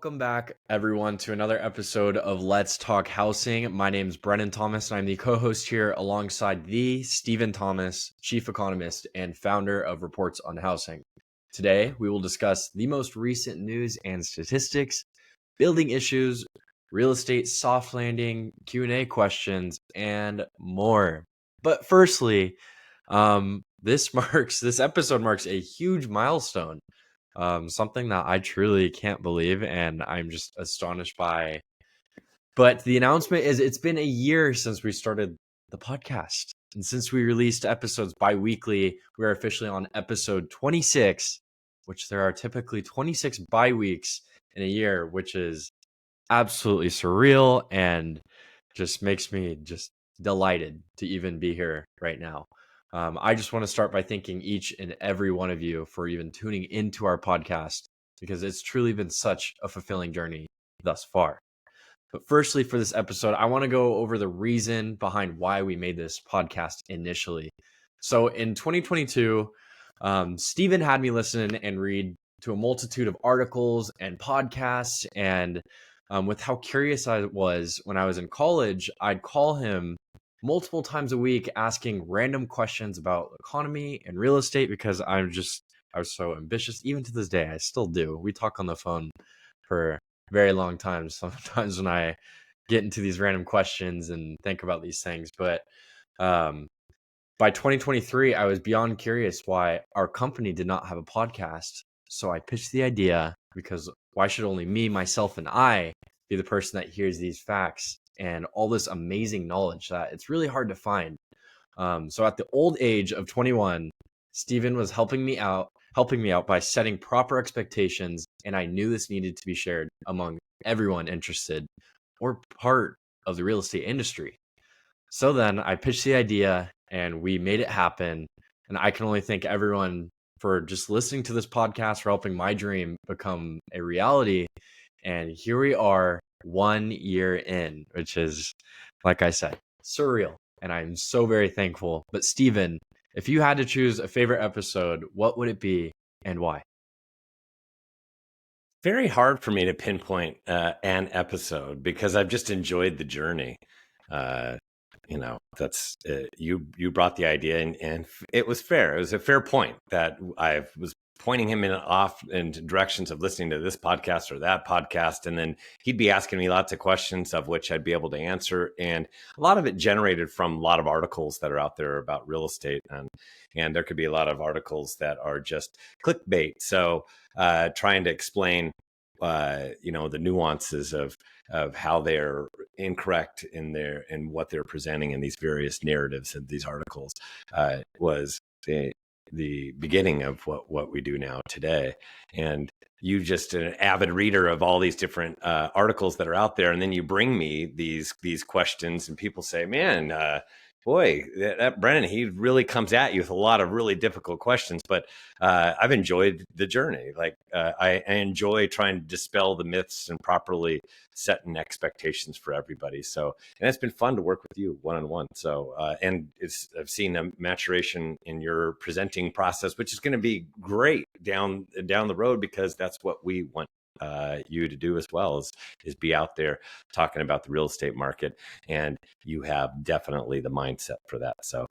Welcome back, everyone, to another episode of Let's Talk Housing. My name is Brennan Thomas, and I'm the co-host here alongside the Stephen Thomas, chief economist and founder of Reports on Housing. Today, we will discuss the most recent news and statistics, building issues, real estate soft landing, Q&A questions, and more. But firstly, this episode marks a huge milestone. Something that I truly can't believe and I'm just astonished by. But the announcement is it's been a year since we started the podcast. And since we released episodes bi-weekly, we are officially on episode 26, which there are typically 26 bi-weeks in a year, which is absolutely surreal and just makes me just delighted to even be here right now. I just want to start by thanking each and every one of you for even tuning into our podcast because it's truly been such a fulfilling journey thus far. But firstly, for this episode, I want to go over the reason behind why we made this podcast initially. So in 2022, Stephen had me listen and read to a multitude of articles and podcasts. And with how curious I was when I was in college, I'd call him multiple times a week asking random questions about economy and real estate because I was so ambitious. Even to this day, I still do. We talk on the phone for very long time sometimes when I get into these random questions and think about these things. But by 2023, I was beyond curious why our company did not have a podcast. So I pitched the idea because why should only me, myself, and I be the person that hears these facts and all this amazing knowledge that it's really hard to find. So at the old age of 21, Stephen was helping me out by setting proper expectations, and I knew this needed to be shared among everyone interested or part of the real estate industry. So then I pitched the idea and we made it happen. And I can only thank everyone for just listening to this podcast, for helping my dream become a reality. And here we are 1 year in, which is, like I said, surreal. And I'm so very thankful. But Stephen, if you had to choose a favorite episode, what would it be and why? Very hard for me to pinpoint an episode because I've just enjoyed the journey. That's you brought the idea and it was fair. It was a fair point that I was pointing him in directions of listening to this podcast or that podcast, and then he'd be asking me lots of questions of which I'd be able to answer, and a lot of it generated from a lot of articles that are out there about real estate, and there could be a lot of articles that are just clickbait. So trying to explain the nuances of how they're incorrect in what they're presenting in these various narratives of these articles was the beginning of what we do now today. And you just an avid reader of all these different articles that are out there, and then you bring me these questions, and people say, man, boy, that Brennan, he really comes at you with a lot of really difficult questions, but I've enjoyed the journey. Like I enjoy trying to dispel the myths and properly setting expectations for everybody. So, and it's been fun to work with you one-on-one. So, and I've seen a maturation in your presenting process, which is going to be great down the road, because that's what we want you to do as well, is be out there talking about the real estate market, and you have definitely the mindset for that. So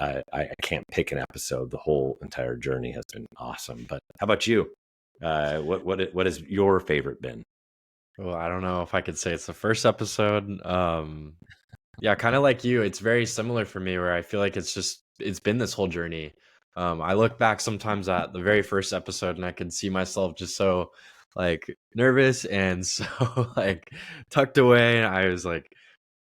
I can't pick an episode. The whole entire journey has been awesome. But how about you? What has your favorite been? Well, I don't know if I could say it's the first episode. Yeah, kind of like you. It's very similar for me where I feel like it's been this whole journey. I look back sometimes at the very first episode and I could see myself just so like nervous and so like tucked away. And I was like,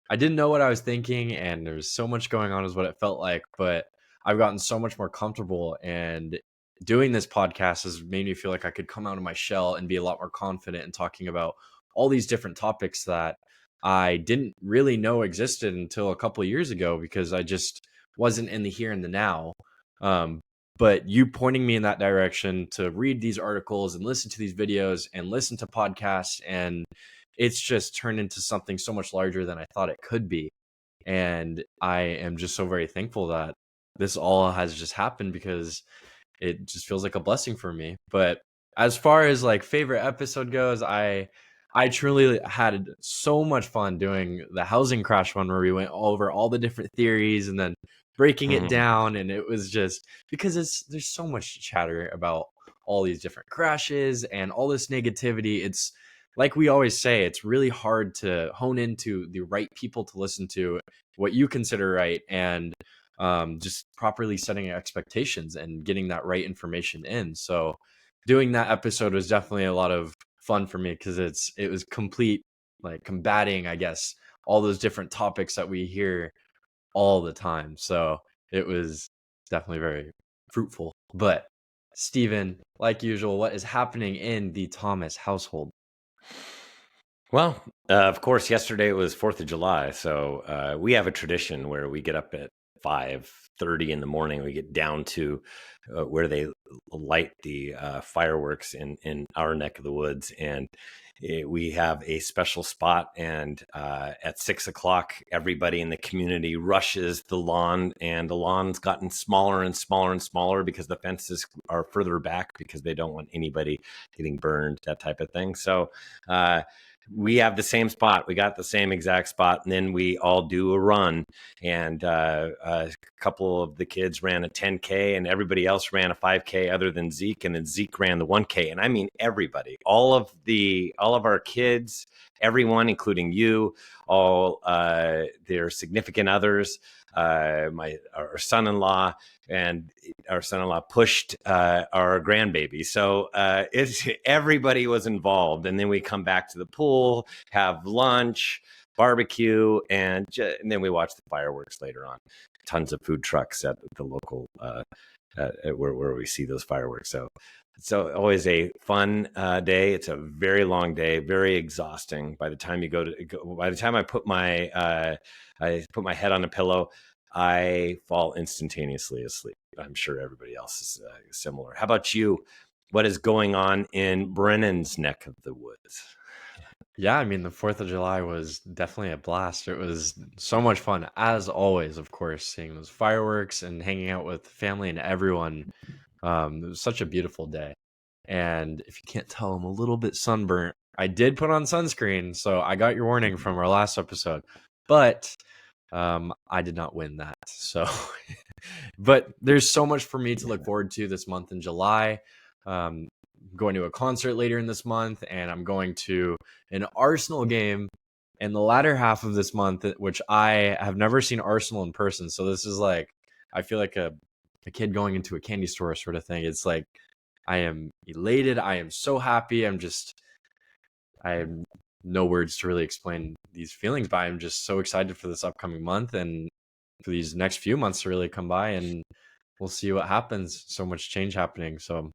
I didn't know what I was thinking and there was so much going on is what it felt like. But I've gotten so much more comfortable, and doing this podcast has made me feel like I could come out of my shell and be a lot more confident in talking about all these different topics that I didn't really know existed until a couple of years ago because I just wasn't in the here and the now. Um, but you pointing me in that direction to read these articles and listen to these videos and listen to podcasts, and it's just turned into something so much larger than I thought it could be. And I am just so very thankful that this all has just happened because it just feels like a blessing for me. But as far as like favorite episode goes, I truly had so much fun doing the housing crash one where we went over all the different theories and then breaking it down. And it was just because there's so much chatter about all these different crashes and all this negativity. It's like we always say, it's really hard to hone into the right people to listen to, what you consider right, and just properly setting expectations and getting that right information in. So doing that episode was definitely a lot of fun for me because it was complete, like, combating, I guess, all those different topics that we hear all the time. So it was definitely very fruitful. But Stephen, like usual, what is happening in the Thomas household? Well, of course, yesterday was 4th of July, so we have a tradition where we get up at 5:30 in the morning. We get down to where they light the fireworks in our neck of the woods, and we have a special spot. And at 6 o'clock, everybody in the community rushes the lawn, and the lawn's gotten smaller and smaller and smaller because the fences are further back because they don't want anybody getting burned, that type of thing. So. We have the same spot. We got the same exact spot. And then we all do a run. And a couple of the kids ran a 10K and everybody else ran a 5K other than Zeke. And then Zeke ran the 1K. And I mean, everybody, all of our kids, everyone, including you, all their significant others, our son-in-law, and our son-in-law pushed our grandbaby. So everybody was involved. And then we come back to the pool, have lunch, barbecue, and then we watch the fireworks later on. Tons of food trucks at the local where we see those fireworks. So always a fun day. It's a very long day, very exhausting. By the time by the time I put my head on a pillow, I fall instantaneously asleep. I'm sure everybody else is similar. How about you? What is going on in Brennan's neck of the woods? Yeah, I mean, the 4th of July was definitely a blast. It was so much fun, as always, of course, seeing those fireworks and hanging out with family and everyone. It was such a beautiful day. And if you can't tell, I'm a little bit sunburnt. I did put on sunscreen, so I got your warning from our last episode, but I did not win that. So, but there's so much for me to look forward to this month in July. Going to a concert later in this month, and I'm going to an Arsenal game in the latter half of this month, which I have never seen Arsenal in person. So this is like, I feel like a kid going into a candy store sort of thing. It's like, I am elated. I am so happy. I have no words to really explain these feelings, but I'm just so excited for this upcoming month and for these next few months to really come by, and we'll see what happens. So much change happening. So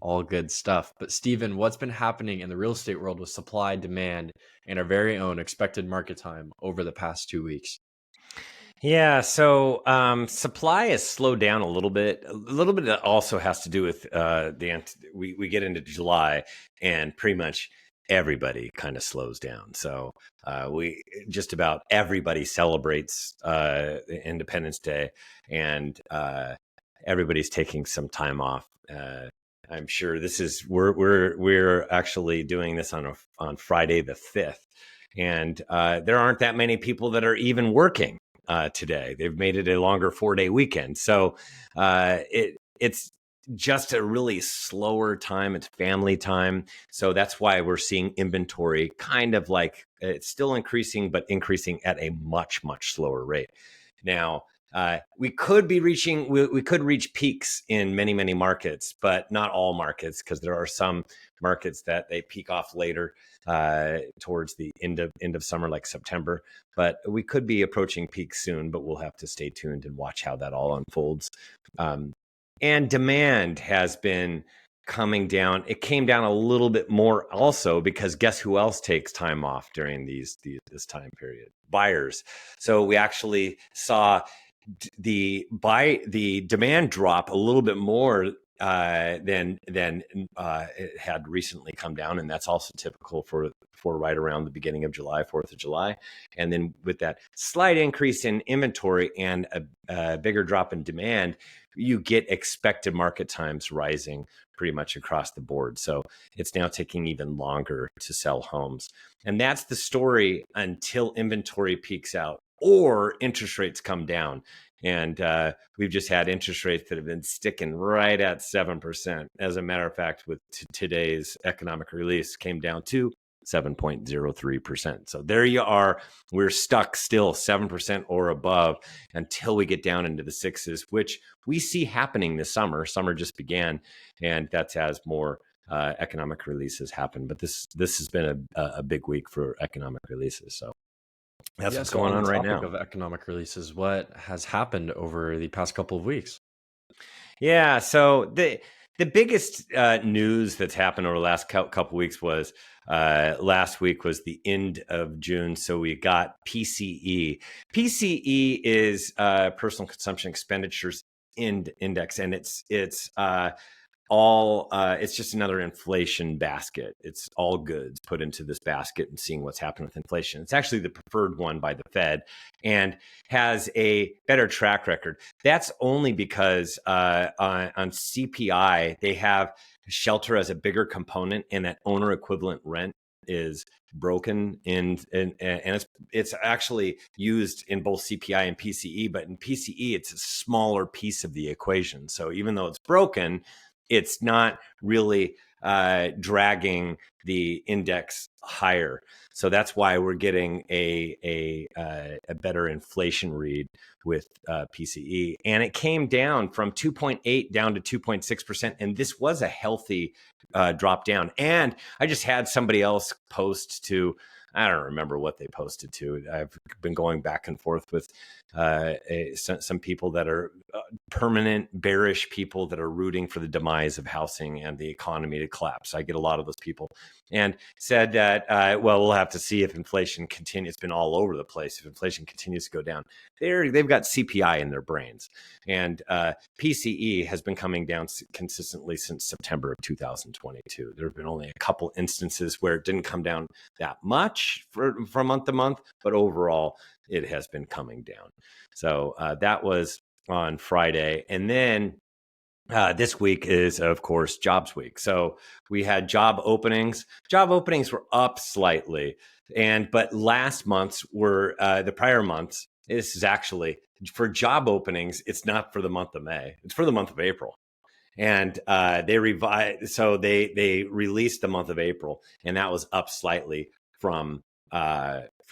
all good stuff. But Stephen, what's been happening in the real estate world with supply, demand, and our very own expected market time over the past 2 weeks? Yeah, so supply has slowed down a little bit. A little bit that also has to do with we get into July and pretty much everybody kind of slows down. So we just about everybody celebrates Independence Day, and everybody's taking some time off. I'm sure we're actually doing this on Friday the 5th, and there aren't that many people that are even working today. They've made it a longer 4-day weekend. So it's just a really slower time. It's family time. So that's why we're seeing inventory kind of like it's still increasing, but increasing at a much, much slower rate. Now, we could reach peaks in many, many markets, but not all markets, because there are some markets that they peak off later towards the end of summer, like September. But we could be approaching peak soon, but we'll have to stay tuned and watch how that all unfolds. And demand has been coming down. It came down a little bit more also because guess who else takes time off during this time period? Buyers. So we actually saw the demand drop a little bit more than it had recently come down, and that's also typical for before right around the beginning of July, 4th of July. And then with that slight increase in inventory and a bigger drop in demand, you get expected market times rising pretty much across the board. So it's now taking even longer to sell homes. And that's the story until inventory peaks out or interest rates come down. And we've just had interest rates that have been sticking right at 7%. As a matter of fact, with today's economic release, came down to 7.03%. So there you are. We're stuck still 7% or above until we get down into the sixes, which we see happening this summer. Summer just began, and that's as more economic releases happen. But this has been a big week for economic releases. So that's what's going on right now. Of economic releases, what has happened over the past couple of weeks? Yeah, so the biggest news that's happened over the last couple of weeks was last week was the end of June. So we got PCE. PCE is personal consumption expenditures index, and it's it's just another inflation basket. It's all goods put into this basket and seeing what's happened with inflation. It's actually the preferred one by the Fed and has a better track record. That's only because on CPI, they have shelter as a bigger component, and that owner equivalent rent is broken and it's actually used in both CPI and PCE, but in PCE it's a smaller piece of the equation. So even though it's broken, it's not really dragging the index higher. So that's why we're getting a better inflation read with PCE. And it came down from 2.8 down to 2.6%. And this was a healthy drop down. And I just had somebody else post to, I don't remember what they posted to. I've been going back and forth with some people that are permanent bearish people that are rooting for the demise of housing and the economy to collapse. I get a lot of those people, and said that, well, we'll have to see if inflation continues. It's been all over the place. If inflation continues to go down, they've got CPI in their brains. And PCE has been coming down consistently since September of 2022. There have been only a couple instances where it didn't come down that much from month to month, but overall, it has been coming down. So that was on Friday. And then this week is, of course, jobs week. So we had job openings. Job openings were up slightly. But last month's were the prior months. This is actually for job openings. It's not for the month of May. It's for the month of April. And they revised. So they released the month of April, and that was up slightly from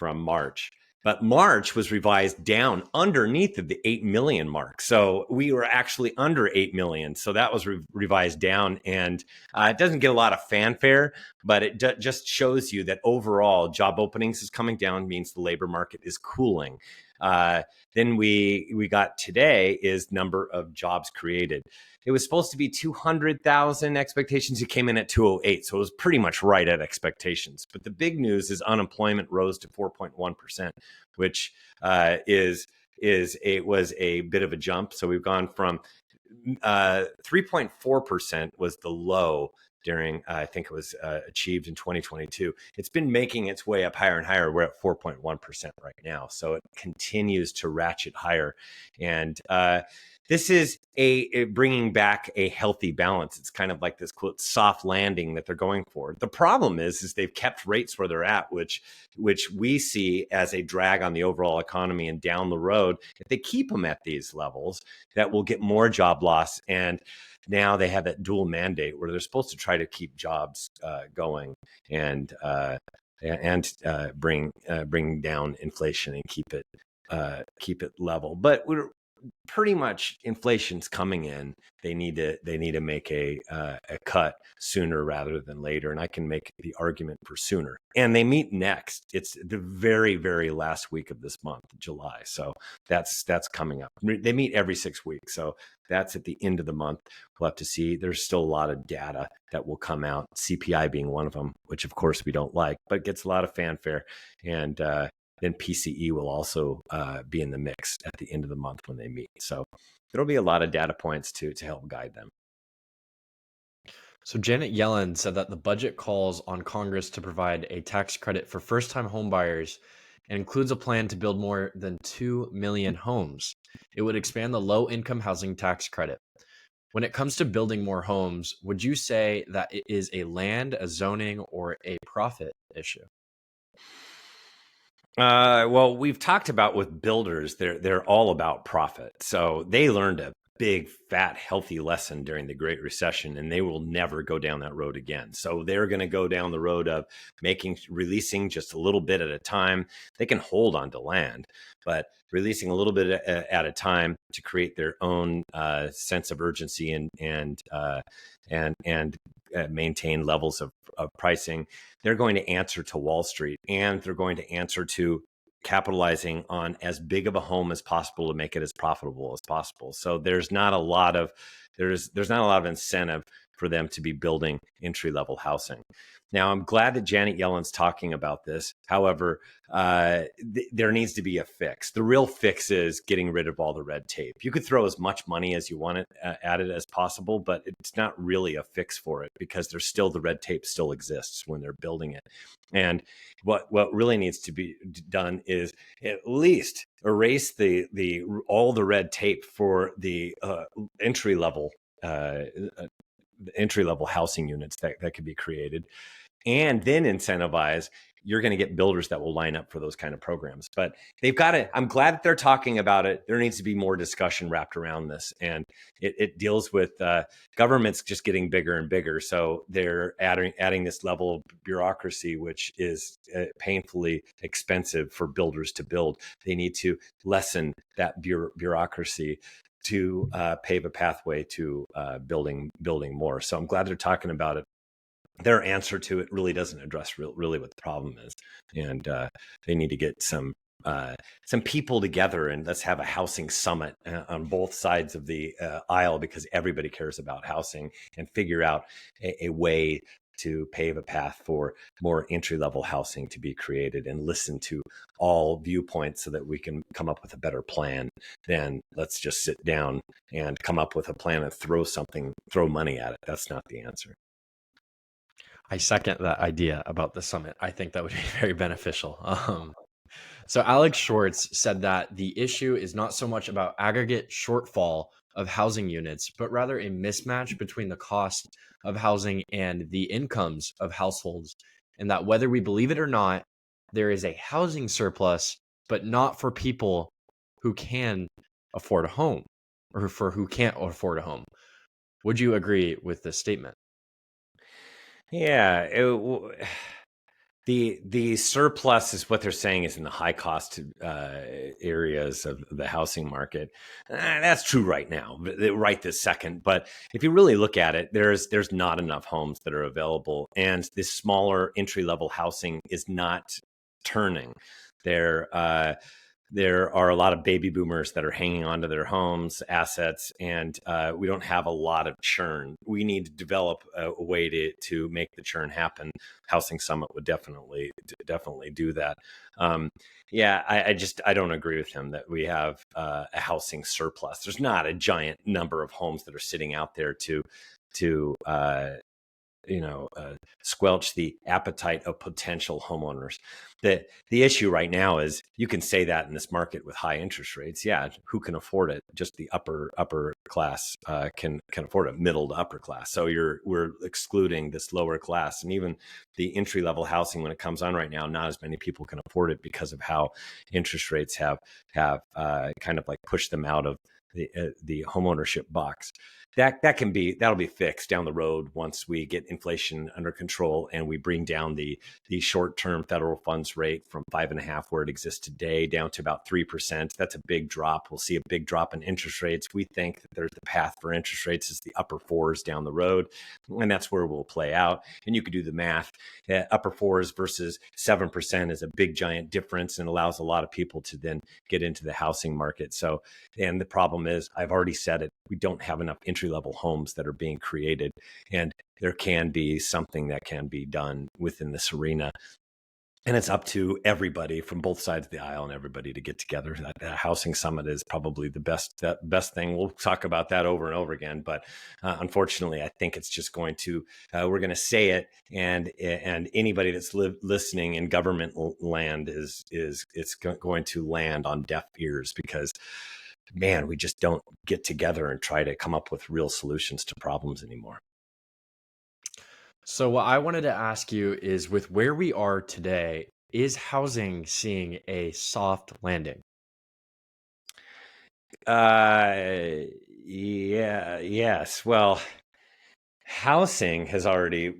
March. But March was revised down underneath of the 8 million mark. So we were actually under 8 million. So that was revised down. And it doesn't get a lot of fanfare, but it just shows you that overall job openings is coming down, means the labor market is cooling. Then we got today is number of jobs created. It was supposed to be 200,000 expectations. It came in at 208. So it was pretty much right at expectations. But the big news is unemployment rose to 4.1%, which was a bit of a jump. So we've gone from 3.4% was the low during, I think it was achieved in 2022. It's been making its way up higher and higher. We're at 4.1% right now. So it continues to ratchet higher. And this is a bringing back a healthy balance. It's kind of like this quote soft landing that they're going for. The problem is they've kept rates where they're at, which we see as a drag on the overall economy. And down the road, if they keep them at these levels, that will get more job loss. And now they have that dual mandate where they're supposed to try to keep jobs going and bring down inflation and keep it level. But we're pretty much inflation's coming in. They need to make a cut sooner rather than later, and I can make the argument for sooner. And they meet next. It's the very, very last week of this month, July. So that's coming up. They meet every 6 weeks, so that's at the end of the month. We'll have to see. There's still a lot of data that will come out. CPI being one of them, which of course we don't like, but gets a lot of fanfare. And then PCE will also be in the mix at the end of the month when they meet. So there'll be a lot of data points to help guide them. So Janet Yellen said that the budget calls on Congress to provide a tax credit for first-time homebuyers and includes a plan to build more than 2 million homes. It would expand the low-income housing tax credit. When it comes to building more homes, would you say that it is a land, a zoning, or a profit issue? Well, we've talked about with builders, they're all about profit. So they learned a big, fat, healthy lesson during the Great Recession, and they will never go down that road again. So they're going to go down the road of releasing just a little bit at a time. They can hold on to land, but releasing a little bit at a time to create their own sense of urgency and maintain levels of pricing. They're going to answer to Wall Street, and they're going to answer to capitalizing on as big of a home as possible to make it as profitable as possible. So there's not a lot of incentive for them to be building entry level housing. Now, I'm glad that Janet Yellen's talking about this. However, there needs to be a fix. The real fix is getting rid of all the red tape. You could throw as much money as you want at it as possible, but it's not really a fix for it because the red tape still exists when they're building it. And what really needs to be done is at least erase all the red tape for the entry level housing units that could be created, and then incentivize. You're going to get builders that will line up for those kind of programs. But they've got it. I'm glad that they're talking about it. There needs to be more discussion wrapped around this. And it deals with governments just getting bigger and bigger. So they're adding this level of bureaucracy, which is painfully expensive for builders to build. They need to lessen that bureaucracy to pave a pathway to building more. So I'm glad they're talking about it. Their answer to it really doesn't address really what the problem is, and they need to get some people together and let's have a housing summit on both sides of the aisle, because everybody cares about housing, and figure out a way to pave a path for more entry-level housing to be created, and listen to all viewpoints so that we can come up with a better plan than let's just sit down and come up with a plan and throw money at it. That's not the answer. I second that idea about the summit. I think that would be very beneficial. So Alex Schwartz said that the issue is not so much about aggregate shortfall of housing units, but rather a mismatch between the cost of housing and the incomes of households, and that whether we believe it or not, there is a housing surplus, but not for people who can afford a home, or for who can't afford a home. Would you agree with this statement? Yeah, the surplus is what they're saying is in the high cost areas of the housing market. That's true right now, right this second. But if you really look at it, there's not enough homes that are available, and this smaller entry level housing is not turning. There are a lot of baby boomers that are hanging onto their homes, assets, and we don't have a lot of churn. We need to develop a way to make the churn happen. Housing Summit would definitely do that. Yeah, I don't agree with him that we have a housing surplus. There's not a giant number of homes that are sitting out there to squelch the appetite of potential homeowners. The issue right now is you can say that in this market with high interest rates. Yeah, who can afford it? Just the upper class can afford it, middle to upper class. So we're excluding this lower class, and even the entry level housing when it comes on right now, not as many people can afford it because of how interest rates have kind of like pushed them out of the homeownership box. That'll be fixed down the road once we get inflation under control and we bring down the short-term federal funds rate from 5.5%, where it exists today, down to about 3%. That's a big drop. We'll see a big drop in interest rates. We think that there's the path for interest rates is the upper fours down the road, and that's where we'll play out. And you could do the math. Upper fours versus 7% is a big giant difference, and allows a lot of people to then get into the housing market. So, and the problem is, I've already said it, we don't have enough entry-level homes that are being created, and there can be something that can be done within this arena And it's up to everybody from both sides of the aisle and everybody to get together. That housing summit is probably the best thing. We'll talk about that over and over again, but unfortunately, I think it's just going to. We're going to say it, and anybody that's listening in government land is it's going to land on deaf ears, because man, we just don't get together and try to come up with real solutions to problems anymore. So, what I wanted to ask you is, with where we are today, is housing seeing a soft landing? Yeah, yes. Well, housing has already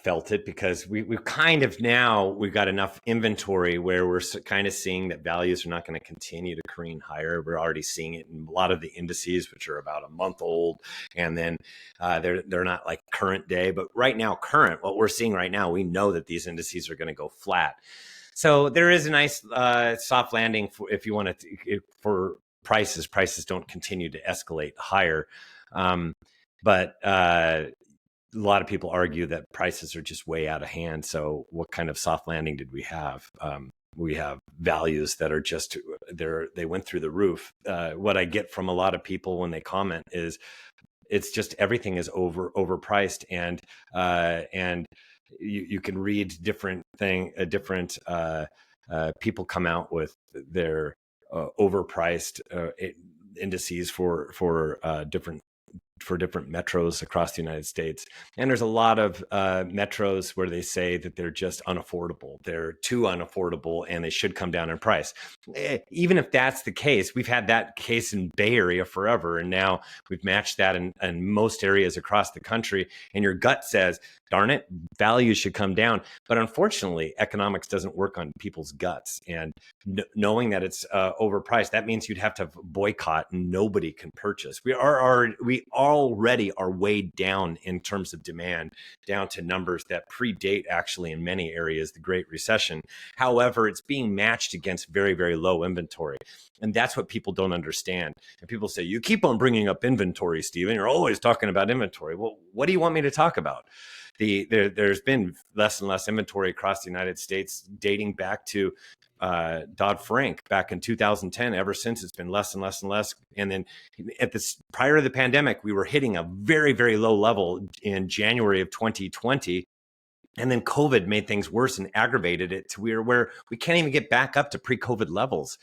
felt it, because we've kind of, now we've got enough inventory where we're kind of seeing that values are not going to continue to careen higher. We're already seeing it in a lot of the indices, which are about a month old, and then they're not like current day, but right now, current, what we're seeing right now, we know that these indices are going to go flat. So there is a nice soft landing for, if you want to, for prices. Prices don't continue to escalate higher. But a lot of people argue that prices are just way out of hand. So what kind of soft landing did we have? We have values that are just, they went through the roof. What I get from a lot of people when they comment is, it's just everything is overpriced, and you can read different people come out with their overpriced indices for different metros across the United States. And there's a lot of metros where they say that they're just unaffordable. They're too unaffordable and they should come down in price. Even if that's the case, we've had that case in Bay Area forever. And now we've matched that in most areas across the country. And your gut says, darn it, values should come down. But unfortunately, economics doesn't work on people's guts. And knowing that it's overpriced, that means you'd have to boycott and nobody can purchase. We already are weighed down in terms of demand, down to numbers that predate, actually, in many areas, the Great Recession. However, it's being matched against very, very low inventory. And that's what people don't understand. And people say, you keep on bringing up inventory, Stephen. You're always talking about inventory. Well, what do you want me to talk about? There's been less and less inventory across the United States dating back to Dodd-Frank back in 2010. Ever since, it's been less and less and less. And then prior to the pandemic, we were hitting a very, very low level in January of 2020. And then COVID made things worse and aggravated it to where we can't even get back up to pre-COVID levels.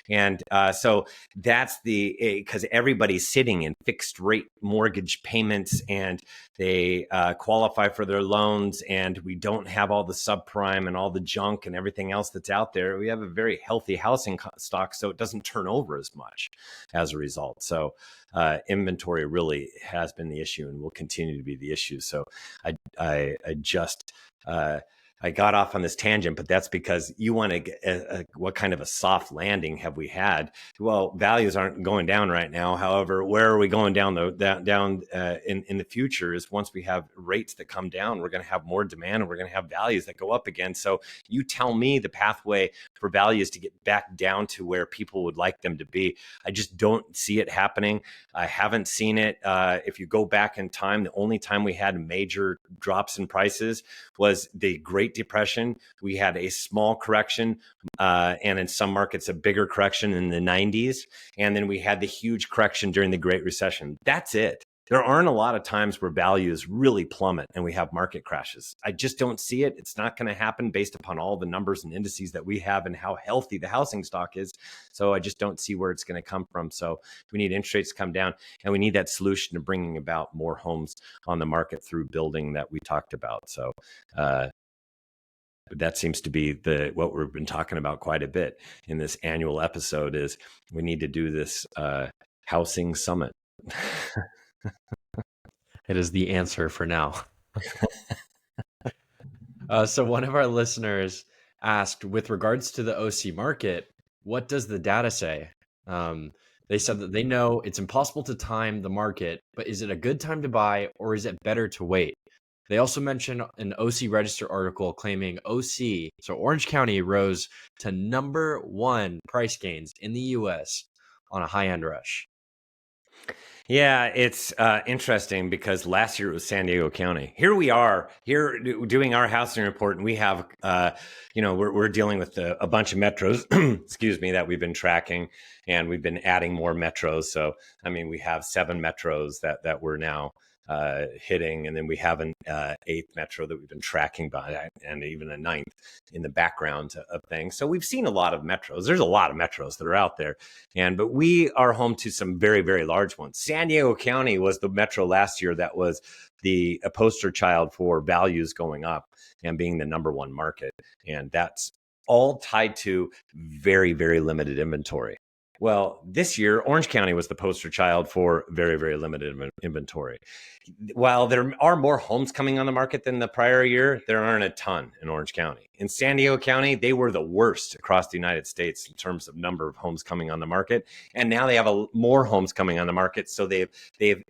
And so that's because everybody's sitting in fixed rate mortgage payments, and they qualify for their loans, and we don't have all the subprime and all the junk and everything else that's out there. We have a very healthy housing stock, so it doesn't turn over as much as a result. So inventory really has been the issue and will continue to be the issue. So I got off on this tangent, but that's because you want to get what kind of a soft landing have we had? Well, values aren't going down right now. However, where are we going down in the future is, once we have rates that come down, we're going to have more demand and we're going to have values that go up again. So you tell me the pathway for values to get back down to where people would like them to be. I just don't see it happening. I haven't seen it. If you go back in time, the only time we had major drops in prices was the Great Depression. We had a small correction, and in some markets, a bigger correction in the 90s. And then we had the huge correction during the Great Recession. That's it. There aren't a lot of times where values really plummet and we have market crashes. I just don't see it. It's not going to happen based upon all the numbers and indices that we have and how healthy the housing stock is. So I just don't see where it's going to come from. So we need interest rates to come down, and we need that solution to bringing about more homes on the market through building that we talked about. So that seems to be what we've been talking about quite a bit in this annual episode, is we need to do this housing summit. It is the answer for now. So one of our listeners asked, with regards to the OC market, what does the data say? They said that they know it's impossible to time the market, but is it a good time to buy, or is it better to wait? They also mentioned an OC Register article claiming OC, so Orange County, rose to #1 price gains in the US on a high-end rush. Yeah, it's interesting because last year it was San Diego County. Here we are, here doing our housing report, and we have, we're dealing with a bunch of metros, excuse me, that we've been tracking, and we've been adding more metros. So, I mean, we have 7 metros that we're now hitting, and then we have an 8th metro that we've been tracking by, and even a 9th in the background of things. So we've seen a lot of metros. There's a lot of metros that are out there. But we are home to some very, very large ones. San Diego County was the metro last year that was the poster child for values going up and being the number one market. And that's all tied to very, very limited inventory. Well, this year, Orange County was the poster child for very, very limited inventory. While there are more homes coming on the market than the prior year, there aren't a ton in Orange County. In San Diego County, they were the worst across the United States in terms of number of homes coming on the market. And now they have more homes coming on the market. So they've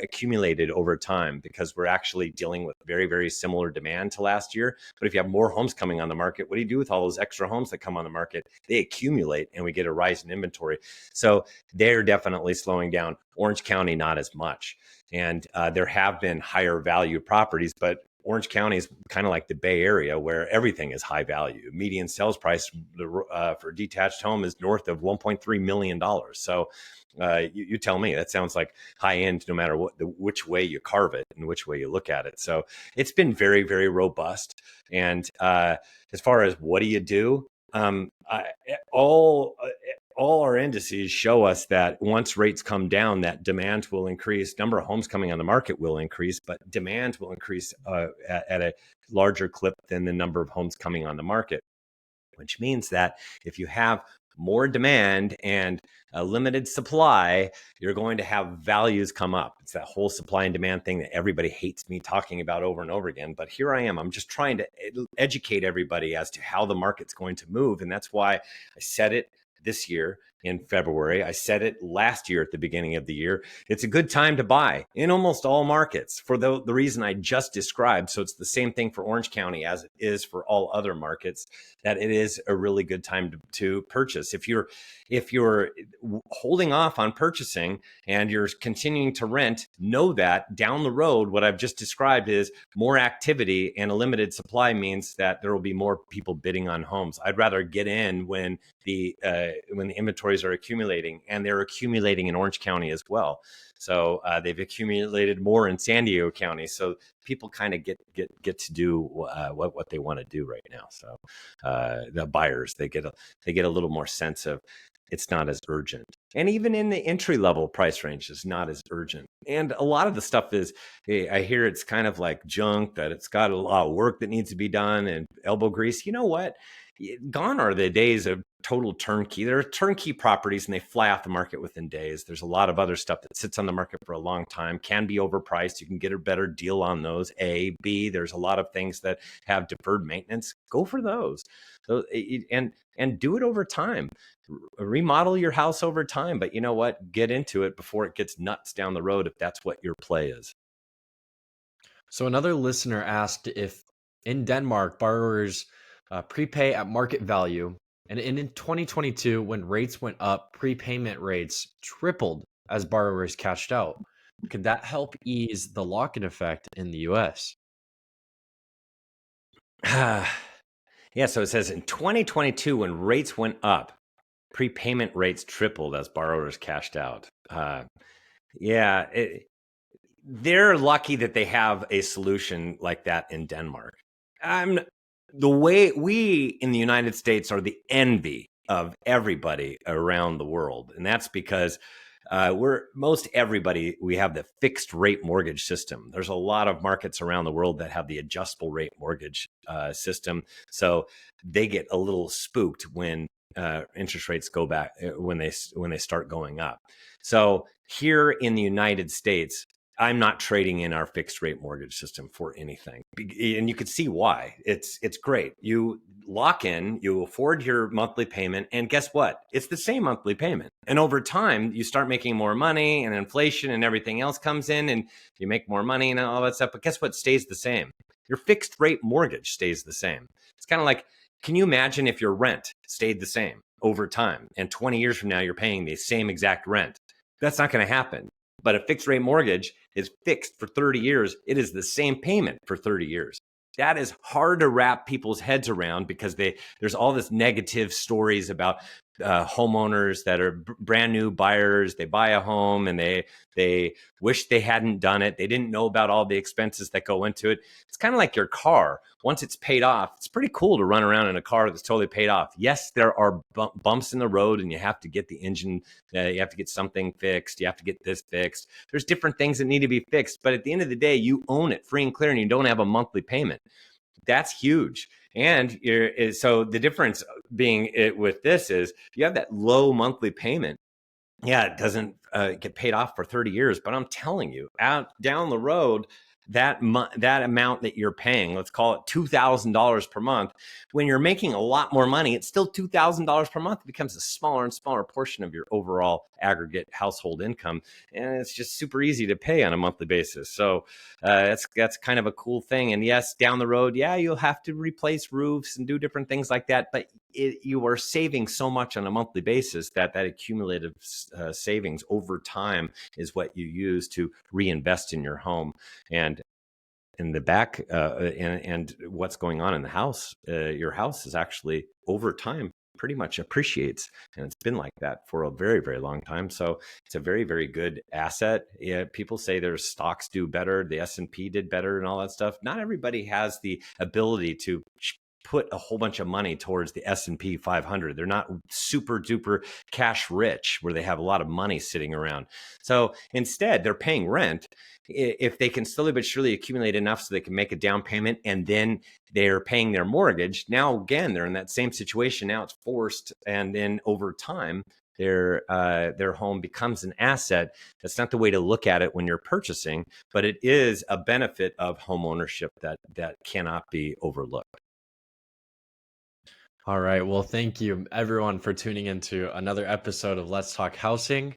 accumulated over time because we're actually dealing with very, very similar demand to last year. But if you have more homes coming on the market, what do you do with all those extra homes that come on the market? They accumulate and we get a rise in inventory. So they're definitely slowing down. Orange County, not as much. And there have been higher value properties, but Orange County is kind of like the Bay Area where everything is high value. Median sales price for a detached home is north of $1.3 million. So you tell me, that sounds like high end no matter which way you carve it and which way you look at it. So it's been very, very robust. And as far as what do you do? All our indices show us that once rates come down, that demand will increase. Number of homes coming on the market will increase, but demand will increase at a larger clip than the number of homes coming on the market, which means that if you have more demand and a limited supply, you're going to have values come up. It's that whole supply and demand thing that everybody hates me talking about over and over again. But here I am. I'm just trying to educate everybody as to how the market's going to move. And that's why I said it this year in February. I said it last year at the beginning of the year. It's a good time to buy in almost all markets for the reason I just described. So it's the same thing for Orange County as it is for all other markets, that it is a really good time to purchase. If you're holding off on purchasing and you're continuing to rent, know that down the road, what I've just described is more activity, and a limited supply means that there will be more people bidding on homes. I'd rather get in when the inventories are accumulating, and they're accumulating in Orange County as well. So they've accumulated more in San Diego County. So people kind of get to do what they want to do right now. So the buyers, they get a little more sense of it's not as urgent. And even in the entry level price range is not as urgent. And a lot of the stuff is, hey, I hear it's kind of like junk, that it's got a lot of work that needs to be done and elbow grease. You know what? Gone are the days of total turnkey. There are turnkey properties and they fly off the market within days. There's a lot of other stuff that sits on the market for a long time, can be overpriced. You can get a better deal on those. A, B, there's a lot of things that have deferred maintenance. Go for those. And do it over time. Remodel your house over time. But you know what? Get into it before it gets nuts down the road if that's what your play is. So another listener asked if in Denmark, borrowers prepay at market value. And in 2022, when rates went up, prepayment rates tripled as borrowers cashed out. Could that help ease the lock-in effect in the US? Yeah, so it says in 2022, when rates went up, prepayment rates tripled as borrowers cashed out. They're lucky that they have a solution like that in Denmark. The way we in the United States are the envy of everybody around the world, and that's because we have the fixed rate mortgage system. There's a lot of markets around the world that have the adjustable rate mortgage system, so they get a little spooked when interest rates go back when they start going up. So here in the United States, I'm not trading in our fixed rate mortgage system for anything. And you can see why. It's great. You lock in, you afford your monthly payment, and guess what? It's the same monthly payment. And over time, you start making more money, and inflation and everything else comes in, and you make more money and all that stuff. But guess what stays the same? Your fixed rate mortgage stays the same. It's kind of like, can you imagine if your rent stayed the same over time, and 20 years from now, you're paying the same exact rent? That's not going to happen. But a fixed rate mortgage is fixed for 30 years. It is the same payment for 30 years. That is hard to wrap people's heads around because there's all this negative stories about homeowners that are brand new buyers. They buy a home and they wish they hadn't done it. They didn't know about all the expenses that go into it. It's kind of like your car. Once it's paid off, it's pretty cool to run around in a car that's totally paid off. Yes, there are bumps in the road and you have to get the engine, you have to get something fixed. You have to get this fixed. There's different things that need to be fixed. But at the end of the day, you own it free and clear and you don't have a monthly payment. That's huge. And so the difference being with this is you have that low monthly payment. Yeah, it doesn't get paid off for 30 years, but I'm telling you, out down the road, that amount that you're paying, let's call it $2,000 per month. When you're making a lot more money, it's still $2,000 per month. It becomes a smaller and smaller portion of your overall aggregate household income, and it's just super easy to pay on a monthly basis. So that's kind of a cool thing. And yes, down the road, yeah, you'll have to replace roofs and do different things like that, but you are saving so much on a monthly basis that accumulative savings over time is what you use to reinvest in your home. And in the back and what's going on in the house, your house is actually over time pretty much appreciates, and it's been like that for a very, very long time. So it's a very, very good asset. Yeah, people say their stocks do better, the S&P did better and all that stuff. Not everybody has the ability to put a whole bunch of money towards the S&P 500. They're not super duper cash rich where they have a lot of money sitting around. So instead, they're paying rent. If they can slowly but surely accumulate enough so they can make a down payment and then they're paying their mortgage, now again, they're in that same situation. Now it's forced. And then over time, their home becomes an asset. That's not the way to look at it when you're purchasing, but it is a benefit of home ownership that cannot be overlooked. All right. Well, thank you everyone for tuning into another episode of Let's Talk Housing.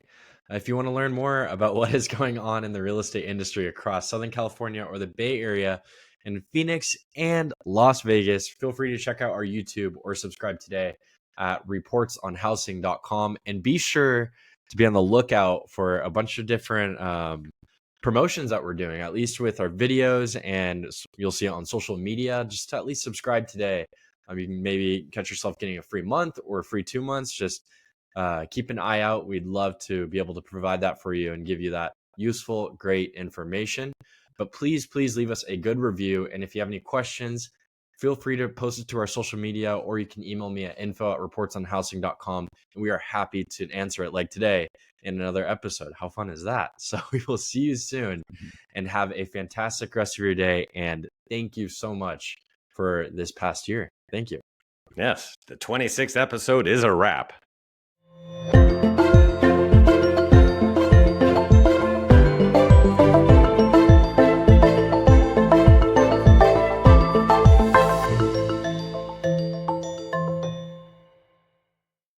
If you want to learn more about what is going on in the real estate industry across Southern California or the Bay Area in Phoenix and Las Vegas, feel free to check out our YouTube or subscribe today at reportsonhousing.com. And be sure to be on the lookout for a bunch of different promotions that we're doing, at least with our videos, and you'll see it on social media. Just to at least subscribe today. I mean, maybe catch yourself getting a free month or a free 2 months. Just keep an eye out. We'd love to be able to provide that for you and give you that useful, great information. But please leave us a good review. And if you have any questions, feel free to post it to our social media, or you can email me at info@reportsonhousing.com. And we are happy to answer it like today in another episode. How fun is that? So we will see you soon and have a fantastic rest of your day. And thank you so much for this past year. Thank you. Yes, the 26th episode is a wrap.